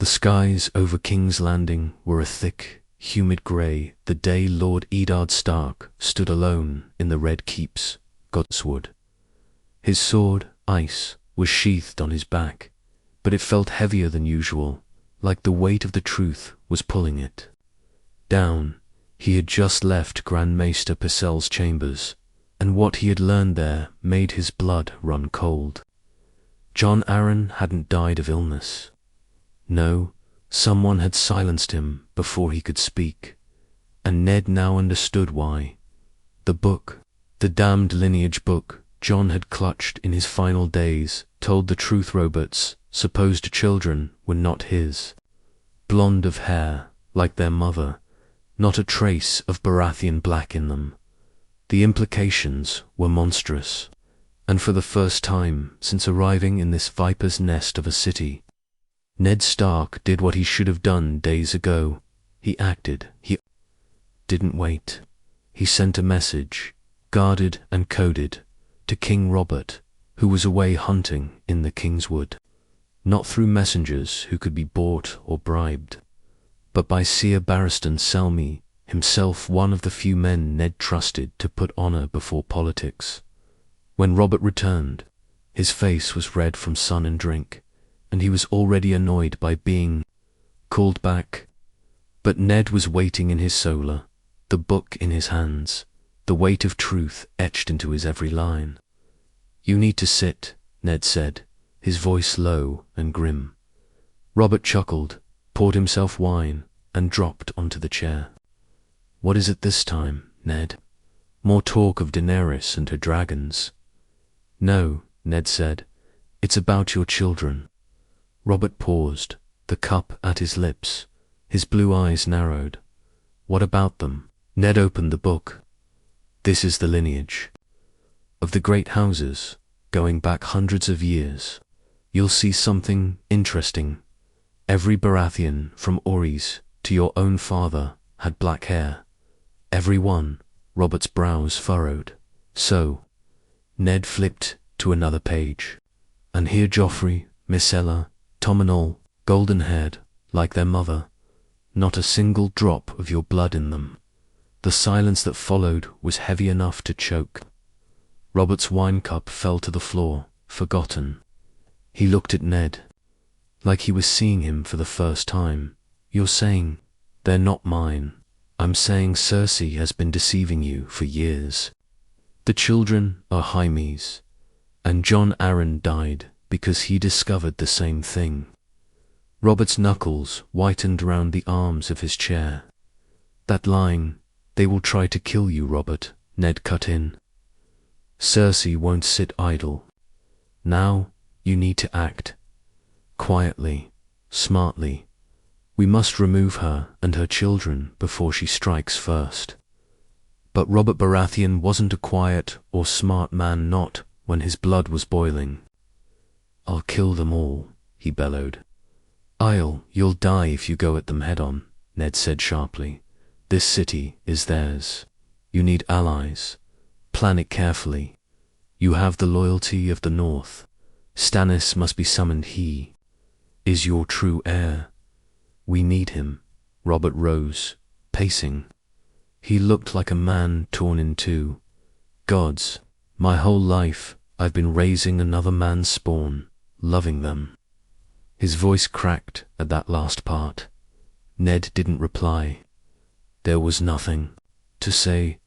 The skies over King's Landing were a thick, humid grey the day Lord Eddard Stark stood alone in the Red Keep's Godswood. His sword, Ice, was sheathed on his back, but it felt heavier than usual, like the weight of the truth was pulling it down. He had just left Grand Maester Purcell's chambers, and what he had learned there made his blood run cold. Jon Arryn hadn't died of illness. No, someone had silenced him before he could speak, and Ned now understood why. The book, the damned lineage book Jon had clutched in his final days, told the truth. Robert's supposed children were not his. Blonde of hair, like their mother, not a trace of Baratheon black in them. The implications were monstrous, and for the first time since arriving in this viper's nest of a city, Ned Stark did what he should have done days ago. He acted. He didn't wait. He sent a message, guarded and coded, to King Robert, who was away hunting in the Kingswood. Not through messengers who could be bought or bribed, but by Seer Barristan Selmy, himself one of the few men Ned trusted to put honor before politics. When Robert returned, his face was red from sun and drink, and he was already annoyed by being called back. But Ned was waiting in his solar, the book in his hands, the weight of truth etched into his every line. "You need to sit," Ned said, his voice low and grim. Robert chuckled, poured himself wine, and dropped onto the chair. "What is it this time, Ned? More talk of Daenerys and her dragons?" "No," Ned said. "It's about your children." Robert paused, the cup at his lips. His blue eyes narrowed. "What about them?" Ned opened the book. "This is the lineage of the great houses, going back hundreds of years. You'll see something interesting. Every Baratheon from Orys to your own father had black hair. Every one." Robert's brows furrowed. "So," Ned flipped to another page. "And here Joffrey, Myrcella, Tominol, golden-haired, like their mother. Not a single drop of your blood in them." The silence that followed was heavy enough to choke. Robert's wine cup fell to the floor, forgotten. He looked at Ned, like he was seeing him for the first time. "You're saying they're not mine?" "I'm saying Cersei has been deceiving you for years. The children are Jaime's, and Jon Arryn died because he discovered the same thing." Robert's knuckles whitened round the arms of his chair. "That line, 'They will try to kill you, Robert,'" Ned cut in. "Cersei won't sit idle. Now you need to act. Quietly, smartly. We must remove her and her children before she strikes first." But Robert Baratheon wasn't a quiet or smart man, not when his blood was boiling. "I'll kill them all," he bellowed. You'll die if you go at them head-on," Ned said sharply. "This city is theirs. You need allies. Plan it carefully. You have the loyalty of the North. Stannis must be summoned. He is your true heir. We need him." Robert rose, pacing. He looked like a man torn in two. "Gods, my whole life I've been raising another man's spawn, loving them." His voice cracked at that last part. Ned didn't reply. There was nothing to say.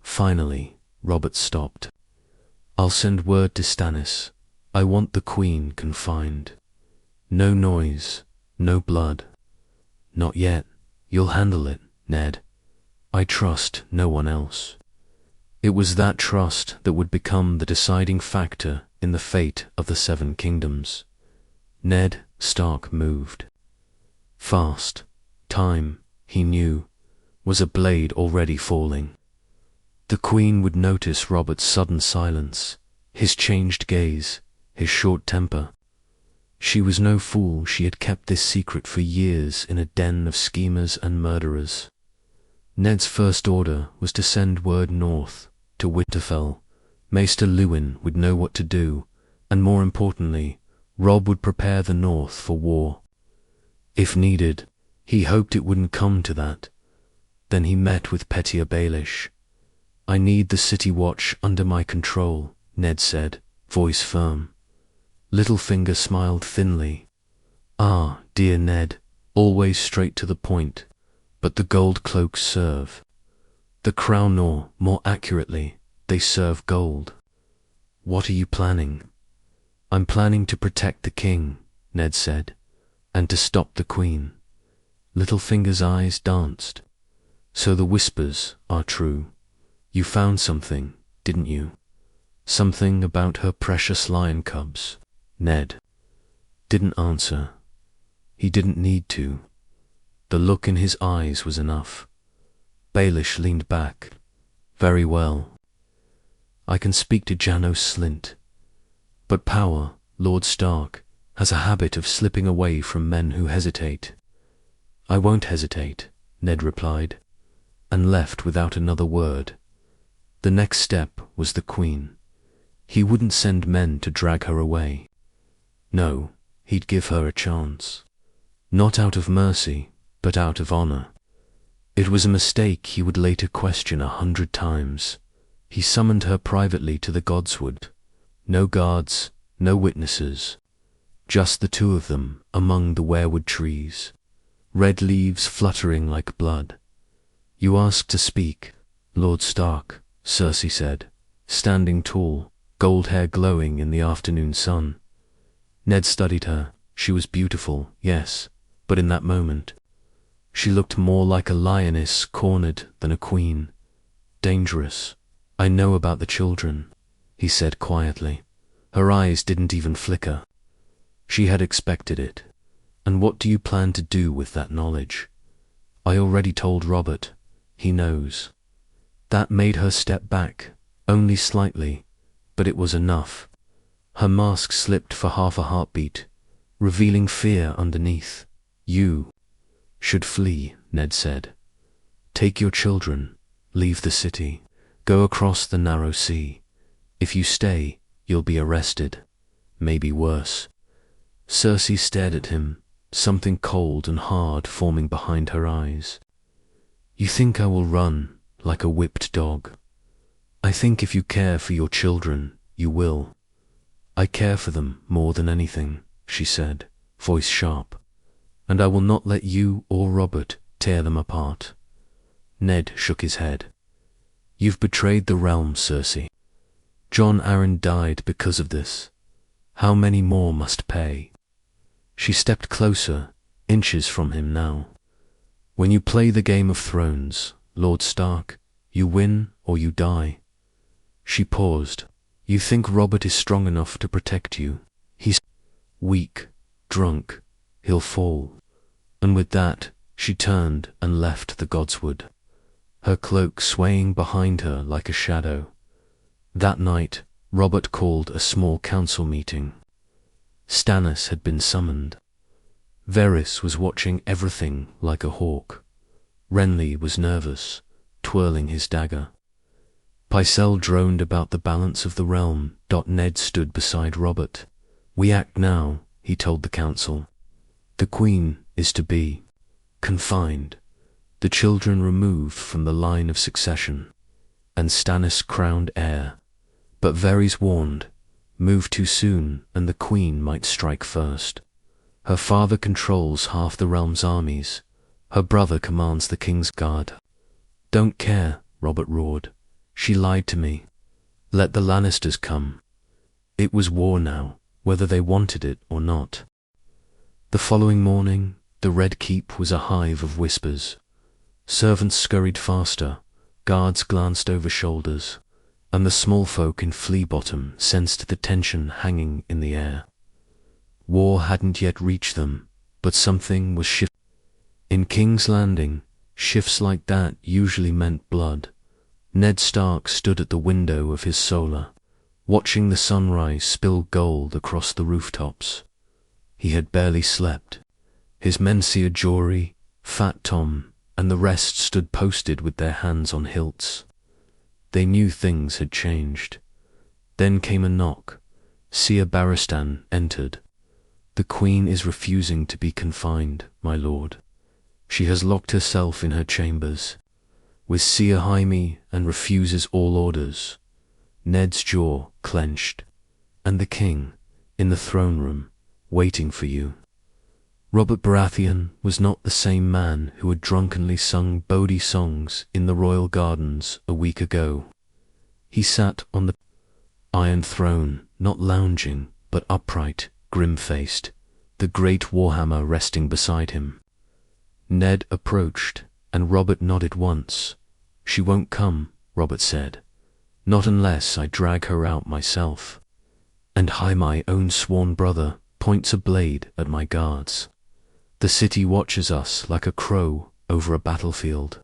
Finally, Robert stopped. "I'll send word to Stannis. I want the Queen confined. No noise, no blood." "Not yet. You'll handle it, Ned. I trust no one else." It was that trust that would become the deciding factor in the fate of the Seven Kingdoms. Ned Stark moved. Fast. Time, he knew, was a blade already falling. The Queen would notice Robert's sudden silence, his changed gaze, his short temper. She was no fool. She had kept this secret for years in a den of schemers and murderers. Ned's first order was to send word north, to Winterfell. Maester Luwin would know what to do, and more importantly, Robb would prepare the North for war. If needed, he hoped it wouldn't come to that. Then he met with pettier Baelish. "I need the city watch under my control," Ned said, voice firm. Littlefinger smiled thinly. "Ah, dear Ned, always straight to the point, but the gold cloaks serve. The crown, or, more accurately, they serve gold. What are you planning?" "I'm planning to protect the king," Ned said, "and to stop the queen." Littlefinger's eyes danced. "So the whispers are true. You found something, didn't you? Something about her precious lion cubs?" Ned didn't answer. He didn't need to. The look in his eyes was enough. Baelish leaned back. "Very well. I can speak to Janos Slint. But power, Lord Stark, has a habit of slipping away from men who hesitate." "I won't hesitate," Ned replied, and left without another word. The next step was the queen. He wouldn't send men to drag her away. No, he'd give her a chance. Not out of mercy, but out of honor. It was a mistake he would later question 100 times. He summoned her privately to the Godswood. No guards, no witnesses. Just the two of them among the weirwood trees. Red leaves fluttering like blood. "You asked to speak, Lord Stark," Cersei said, standing tall, gold hair glowing in the afternoon sun. Ned studied her. She was beautiful, yes, but in that moment, she looked more like a lioness cornered than a queen. Dangerous. "I know about the children," he said quietly. Her eyes didn't even flicker. She had expected it. "And what do you plan to do with that knowledge?" "I already told Robert. He knows." That made her step back, only slightly, but it was enough. Her mask slipped for half a heartbeat, revealing fear underneath. "You should flee," Ned said. "Take your children, leave the city, go across the narrow sea. If you stay, you'll be arrested. Maybe worse." Cersei stared at him, something cold and hard forming behind her eyes. "You think I will run like a whipped dog? I think if you care for your children, you will." "I care for them more than anything," she said, voice sharp. "And I will not let you or Robert tear them apart." Ned shook his head. "You've betrayed the realm, Cersei. Jon Arryn died because of this. How many more must pay?" She stepped closer, inches from him now. "When you play the Game of Thrones, Lord Stark, you win or you die." She paused. "You think Robert is strong enough to protect you? He's weak, drunk, he'll fall." And with that, she turned and left the Godswood, her cloak swaying behind her like a shadow. That night, Robert called a small council meeting. Stannis had been summoned. Varys was watching everything like a hawk. Renly was nervous, twirling his dagger. Pycelle droned about the balance of the realm. Ned stood beside Robert. "We act now," he told the council. "The queen is to be confined, the children removed from the line of succession, and Stannis crowned heir. But Varys warned, move too soon and the queen might strike first. Her father controls half the realm's armies. Her brother commands the king's guard." "Don't care," Robert roared. "She lied to me. Let the Lannisters come." It was war now, whether they wanted it or not. The following morning, the Red Keep was a hive of whispers. Servants scurried faster, guards glanced over shoulders, and the small folk in Flea Bottom sensed the tension hanging in the air. War hadn't yet reached them, but something was shifting. In King's Landing, shifts like that usually meant blood. Ned Stark stood at the window of his solar, watching the sunrise spill gold across the rooftops. He had barely slept. His Menseer Jory, Fat Tom, and the rest stood posted with their hands on hilts. They knew things had changed. Then came a knock. Seer Barristan entered. The Queen is refusing to be confined, my lord. She has locked herself in her chambers with Seer Jaime and refuses all orders. Ned's jaw clenched. And the king, in the throne room, waiting for you. Robert Baratheon was not the same man who had drunkenly sung Bodhi songs in the royal gardens a week ago. He sat on the iron throne, not lounging, but upright, grim-faced, the great warhammer resting beside him. Ned approached, and Robert nodded once. "She won't come," Robert said. "Not unless I drag her out myself. And my own sworn brother, points a blade at my guards. The city watches us like a crow over a battlefield.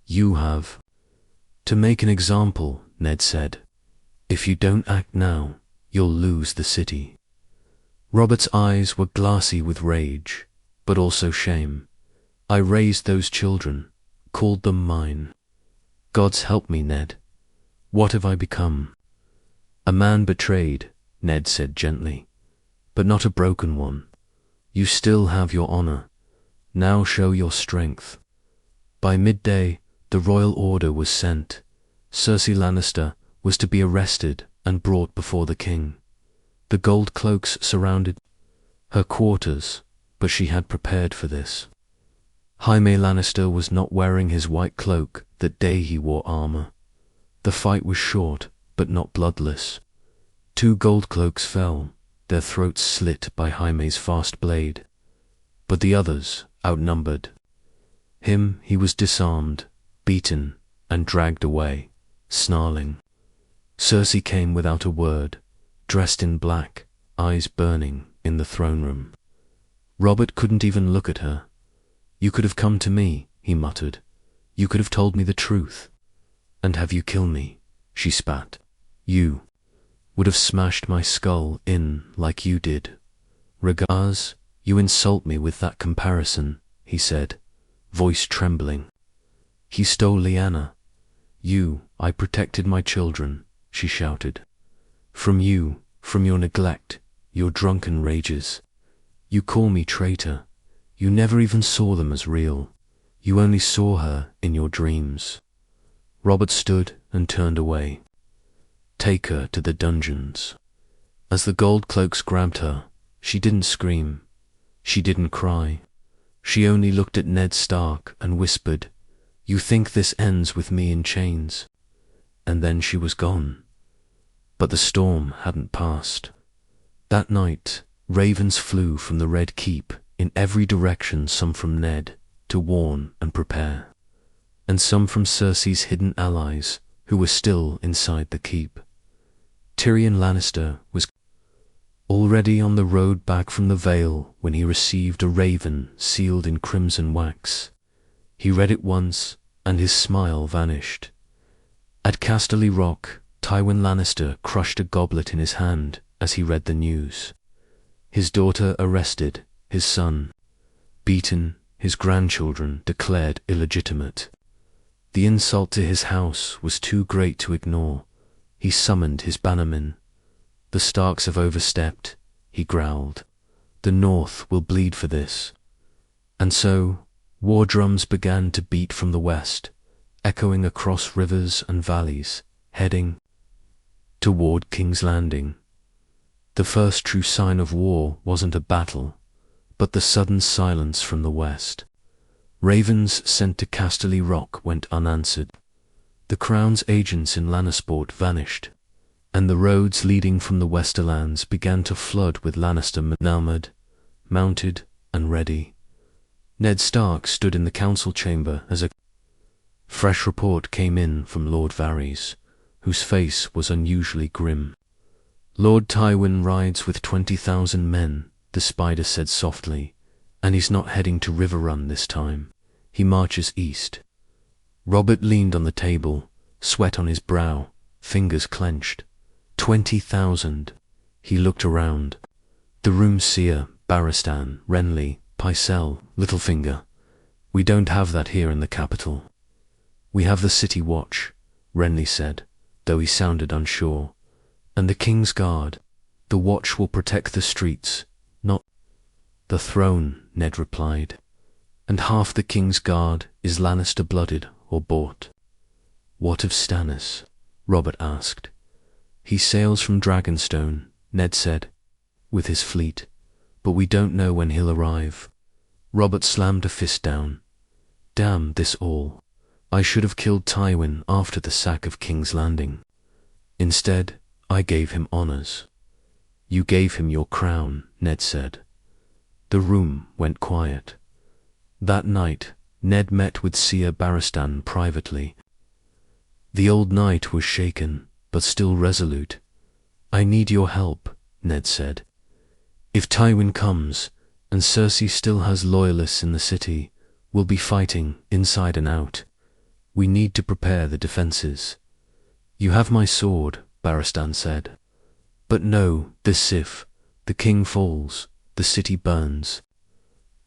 You have to make an example," Ned said. "If you don't act now, you'll lose the city." Robert's eyes were glassy with rage, but also shame. "I raised those children, called them mine. Gods help me, Ned. What have I become?" "A man betrayed," Ned said gently, "but not a broken one. You still have your honor. Now show your strength." By midday, the royal order was sent. Cersei Lannister was to be arrested and brought before the king. The gold cloaks surrounded her quarters, but she had prepared for this. Jaime Lannister was not wearing his white cloak that day he wore armor. The fight was short, but not bloodless. 2 gold cloaks fell, their throats slit by Jaime's fast blade. But the others outnumbered. He was disarmed, beaten, and dragged away, snarling. Cersei came without a word, dressed in black, eyes burning, in the throne room. Robert couldn't even look at her. "You could have come to me," he muttered. "You could have told me the truth. And have you killed me," she spat. "You would have smashed my skull in like you did." "Regards, you insult me with that comparison," he said, voice trembling. "He stole Lyanna. I protected my children," she shouted. From your neglect, your drunken rages. You call me traitor. You never even saw them as real. You only saw her in your dreams." Robert stood and turned away. "Take her to the dungeons." As the gold cloaks grabbed her, she didn't scream. She didn't cry. She only looked at Ned Stark and whispered, "You think this ends with me in chains?" And then she was gone. But the storm hadn't passed. That night, ravens flew from the Red Keep in every direction, some from Ned to warn and prepare, and some from Cersei's hidden allies who were still inside the keep. Tyrion Lannister was already on the road back from the Vale when he received a raven sealed in crimson wax. He read it once, and his smile vanished. At Casterly Rock, Tywin Lannister crushed a goblet in his hand as he read the news. His daughter arrested, his son beaten, his grandchildren declared illegitimate. The insult to his house was too great to ignore. He summoned his bannermen. "The Starks have overstepped," he growled. "The North will bleed for this." And so, war drums began to beat from the west, echoing across rivers and valleys, heading toward King's Landing. The first true sign of war wasn't a battle, but the sudden silence from the west. Ravens sent to Casterly Rock went unanswered. The Crown's agents in Lannisport vanished, and the roads leading from the Westerlands began to flood with Lannister men armored, mounted, and ready. Ned Stark stood in the council chamber as a fresh report came in from Lord Varys, whose face was unusually grim. "Lord Tywin rides with 20,000 men," the spider said softly, "and he's not heading to Riverrun this time. He marches east." Robert leaned on the table, sweat on his brow, fingers clenched. 20,000. He looked around. The room seer, Barristan, Renly, Pycelle, Littlefinger. "We don't have that here in the capital." "We have the City Watch," Renly said, though he sounded unsure. "And the King's Guard. The Watch will protect the streets, not..." The throne, Ned replied. And half the king's guard is Lannister blooded or bought. What of Stannis? Robert asked. He sails from Dragonstone, Ned said, with his fleet, but we don't know when he'll arrive. Robert slammed a fist down. Damn this all. I should have killed Tywin after the sack of King's Landing. Instead, I gave him honors. You gave him your crown, Ned said. The room went quiet. That night, Ned met with Seer Barristan privately. The old knight was shaken, but still resolute. I need your help, Ned said. If Tywin comes, and Cersei still has loyalists in the city, we'll be fighting inside and out. We need to prepare the defenses. You have my sword, Barristan said. But no, this Sif, the king falls, the city burns.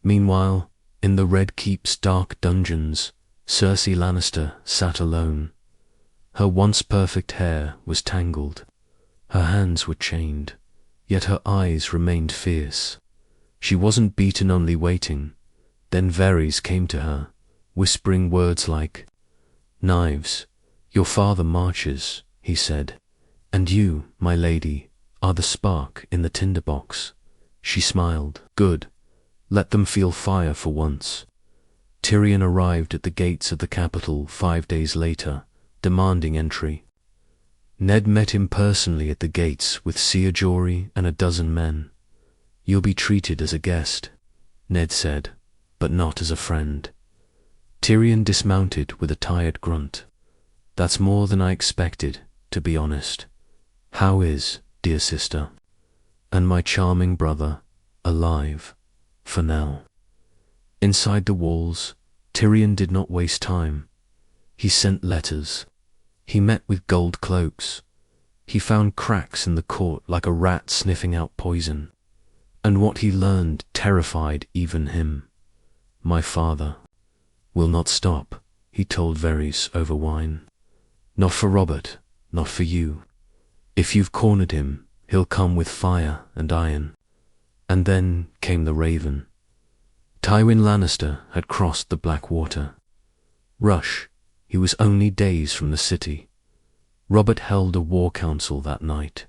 Meanwhile, in the Red Keep's dark dungeons, Cersei Lannister sat alone. Her once perfect hair was tangled. Her hands were chained, yet her eyes remained fierce. She wasn't beaten, only waiting. Then Varys came to her, whispering words like, "Knives, your father marches," he said, "and you, my lady, are the spark in the tinderbox." She smiled. Good. Let them feel fire for once. Tyrion arrived at the gates of the capital 5 days later, demanding entry. Ned met him personally at the gates with Seer Jory and a dozen men. You'll be treated as a guest, Ned said, but not as a friend. Tyrion dismounted with a tired grunt. That's more than I expected, to be honest. How is, dear sister? And my charming brother, alive, for now. Inside the walls, Tyrion did not waste time. He sent letters. He met with gold cloaks. He found cracks in the court like a rat sniffing out poison. And what he learned terrified even him. My father will not stop, he told Varys over wine. Not for Robert, not for you. If you've cornered him, he'll come with fire and iron. And then came the Raven. Tywin Lannister had crossed the Black Water. Rush, he was only days from the city. Robert held a war council that night.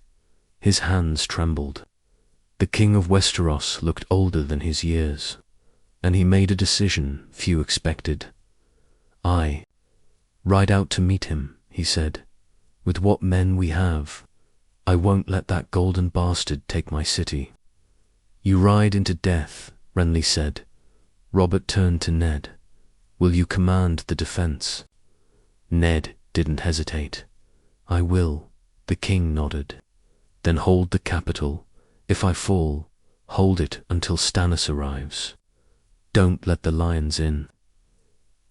His hands trembled. The king of Westeros looked older than his years, and he made a decision few expected. I ride out to meet him, he said. With what men we have, I won't let that golden bastard take my city. You ride into death, Renly said. Robert turned to Ned. Will you command the defense? Ned didn't hesitate. I will, the king nodded. Then hold the capital. If I fall, hold it until Stannis arrives. Don't let the lions in.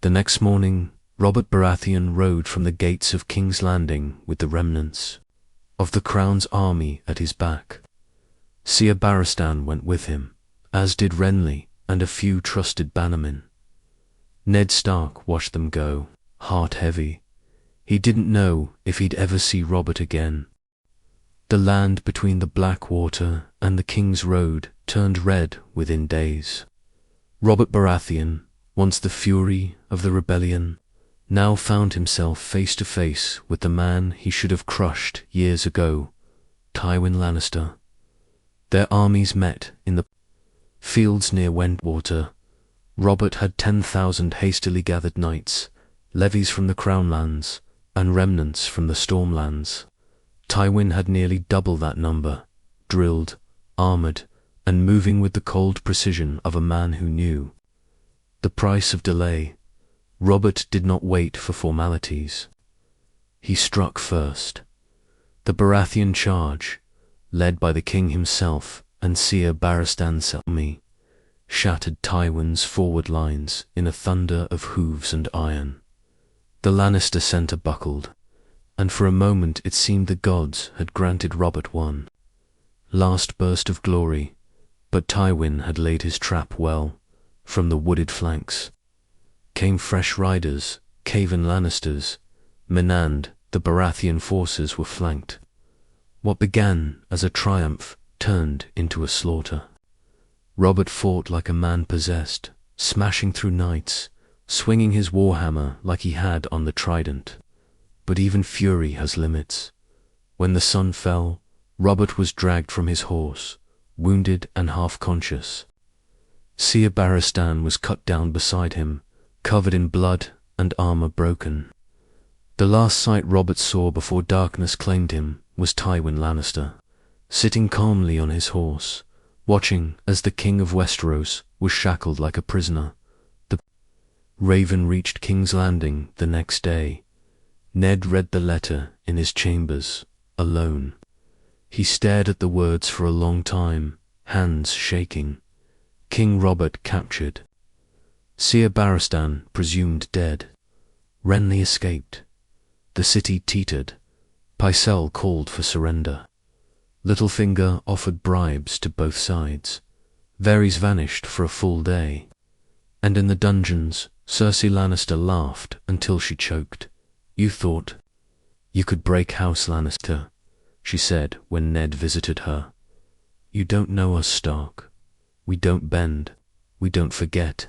The next morning, Robert Baratheon rode from the gates of King's Landing with the remnants of the Crown's army at his back. Seer Barristan went with him, as did Renly and a few trusted bannermen. Ned Stark watched them go, heart heavy. He didn't know if he'd ever see Robert again. The land between the Black Water and the King's Road turned red within days. Robert Baratheon, once the fury of the rebellion, now found himself face to face with the man he should have crushed years ago, Tywin Lannister. Their armies met in the fields near Wendwater. Robert had 10,000 hastily gathered knights, levies from the Crownlands, and remnants from the Stormlands. Tywin had nearly double that number, drilled, armored, and moving with the cold precision of a man who knew. The price of delay. Robert did not wait for formalities. He struck first. The Baratheon charge, led by the king himself and Seer Barristan's army, shattered Tywin's forward lines in a thunder of hooves and iron. The Lannister centre buckled, and for a moment it seemed the gods had granted Robert one last burst of glory, but Tywin had laid his trap well. From the wooded flanks came fresh riders, Cavan Lannisters. Menand, the Baratheon forces were flanked. What began as a triumph turned into a slaughter. Robert fought like a man possessed, smashing through knights, swinging his warhammer like he had on the trident. But even fury has limits. When the sun fell, Robert was dragged from his horse, wounded and half-conscious. Seir Barristan was cut down beside him, covered in blood and armor broken. The last sight Robert saw before darkness claimed him was Tywin Lannister, sitting calmly on his horse, watching as the King of Westeros was shackled like a prisoner. The Raven reached King's Landing the next day. Ned read the letter in his chambers, alone. He stared at the words for a long time, hands shaking. King Robert captured. Seir Barristan presumed dead. Renly escaped. The city teetered. Pycelle called for surrender. Littlefinger offered bribes to both sides. Varys vanished for a full day. And in the dungeons, Cersei Lannister laughed until she choked. "You thought you could break House Lannister," she said when Ned visited her. "You don't know us, Stark. We don't bend. We don't forget."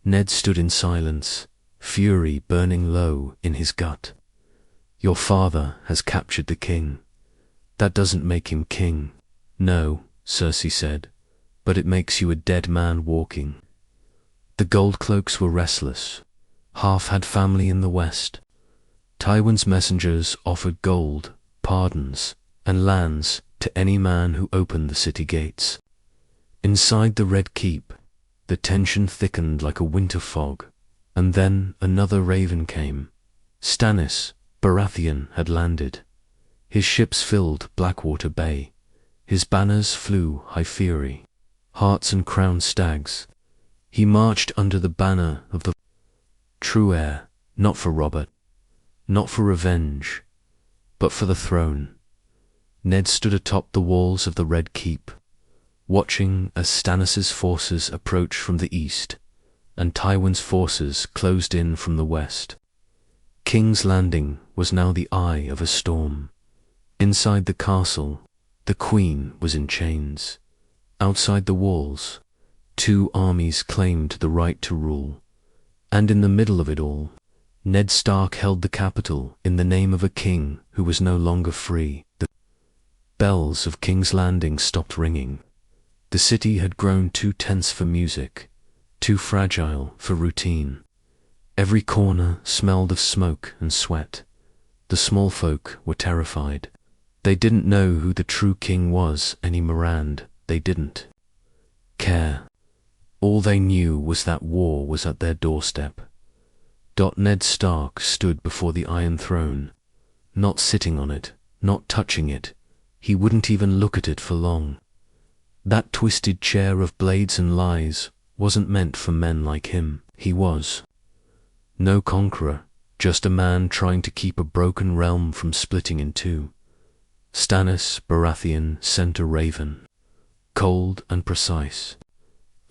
Ned stood in silence, fury burning low in his gut. "Your father has captured the king. That doesn't make him king." "No," Cersei said, "but it makes you a dead man walking." The Goldcloaks were restless. Half had family in the west. Tywin's messengers offered gold, pardons, and lands to any man who opened the city gates. Inside the Red Keep, the tension thickened like a winter fog, and then another raven came. Stannis Baratheon had landed. His ships filled Blackwater Bay. His banners flew high fury, hearts and crowned stags. He marched under the banner of the true heir, not for Robert, not for revenge, but for the throne. Ned stood atop the walls of the Red Keep, watching as Stannis' forces approached from the east, and Tywin's forces closed in from the west. King's Landing was now the eye of a storm. Inside the castle, the Queen was in chains. Outside the walls, two armies claimed the right to rule. And in the middle of it all, Ned Stark held the capital in the name of a king who was no longer free. The bells of King's Landing stopped ringing. The city had grown too tense for music, too fragile for routine. Every corner smelled of smoke and sweat. The small folk were terrified. They didn't know who the true king was anymore. They didn't care. All they knew was that war was at their doorstep. Ned Stark stood before the Iron Throne, not sitting on it, not touching it. He wouldn't even look at it for long. That twisted chair of blades and lies wasn't meant for men like him. He was no conqueror, just a man trying to keep a broken realm from splitting in two. Stannis Baratheon sent a raven, cold and precise.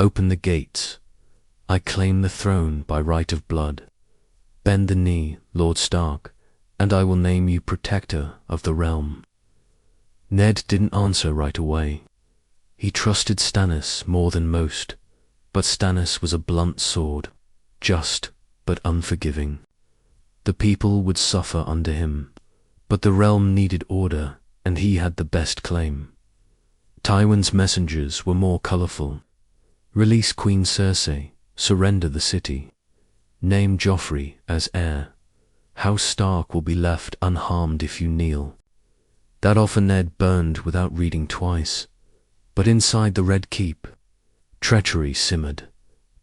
"Open the gates. I claim the throne by right of blood. Bend the knee, Lord Stark, and I will name you protector of the realm." Ned didn't answer right away. He trusted Stannis more than most, but Stannis was a blunt sword, just but unforgiving. The people would suffer under him, but the realm needed order, and he had the best claim. Tywin's messengers were more colorful. Release Queen Cersei, surrender the city. Name Joffrey as heir. House Stark will be left unharmed if you kneel. That offer Ned burned without reading twice. But inside the Red Keep, treachery simmered.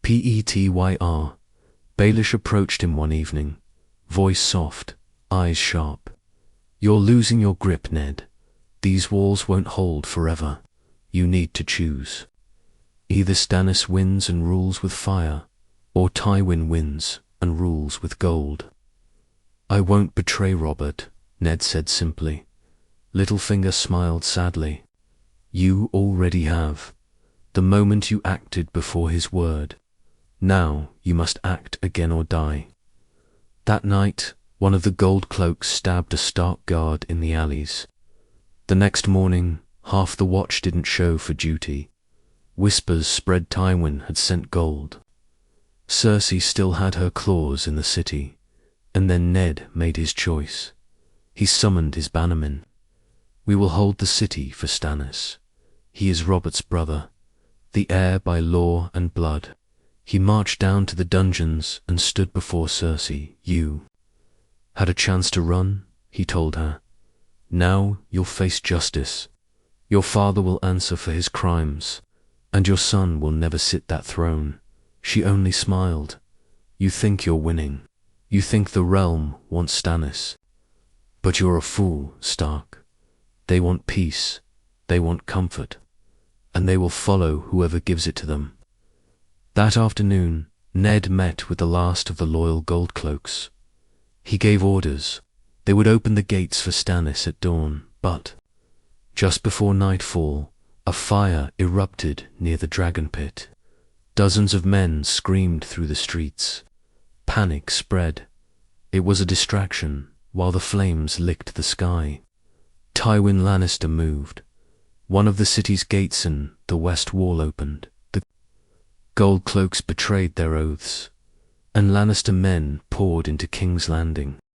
Petyr. Baelish approached him one evening, voice soft, eyes sharp. "You're losing your grip, Ned. These walls won't hold forever. You need to choose. Either Stannis wins and rules with fire, or Tywin wins and rules with gold." "I won't betray Robert," Ned said simply. Littlefinger smiled sadly. "You already have, the moment you acted before his word. Now you must act again or die." That night, one of the Goldcloaks stabbed a Stark guard in the alleys. The next morning, half the watch didn't show for duty. Whispers spread Tywin had sent gold. Cersei still had her claws in the city, and then Ned made his choice. He summoned his bannermen. We will hold the city for Stannis. He is Robert's brother, the heir by law and blood. He marched down to the dungeons and stood before Cersei. You had a chance to run, he told her. Now you'll face justice. Your father will answer for his crimes, and your son will never sit that throne. She only smiled. You think you're winning. You think the realm wants Stannis. But you're a fool, Stark. They want peace. They want comfort. And they will follow whoever gives it to them. That afternoon, Ned met with the last of the loyal Goldcloaks. He gave orders. They would open the gates for Stannis at dawn, but just before nightfall, a fire erupted near the dragon pit. Dozens of men screamed through the streets. Panic spread. It was a distraction, while the flames licked the sky. Tywin Lannister moved. One of the city's gates in the west wall opened. The Goldcloaks betrayed their oaths, and Lannister men poured into King's Landing.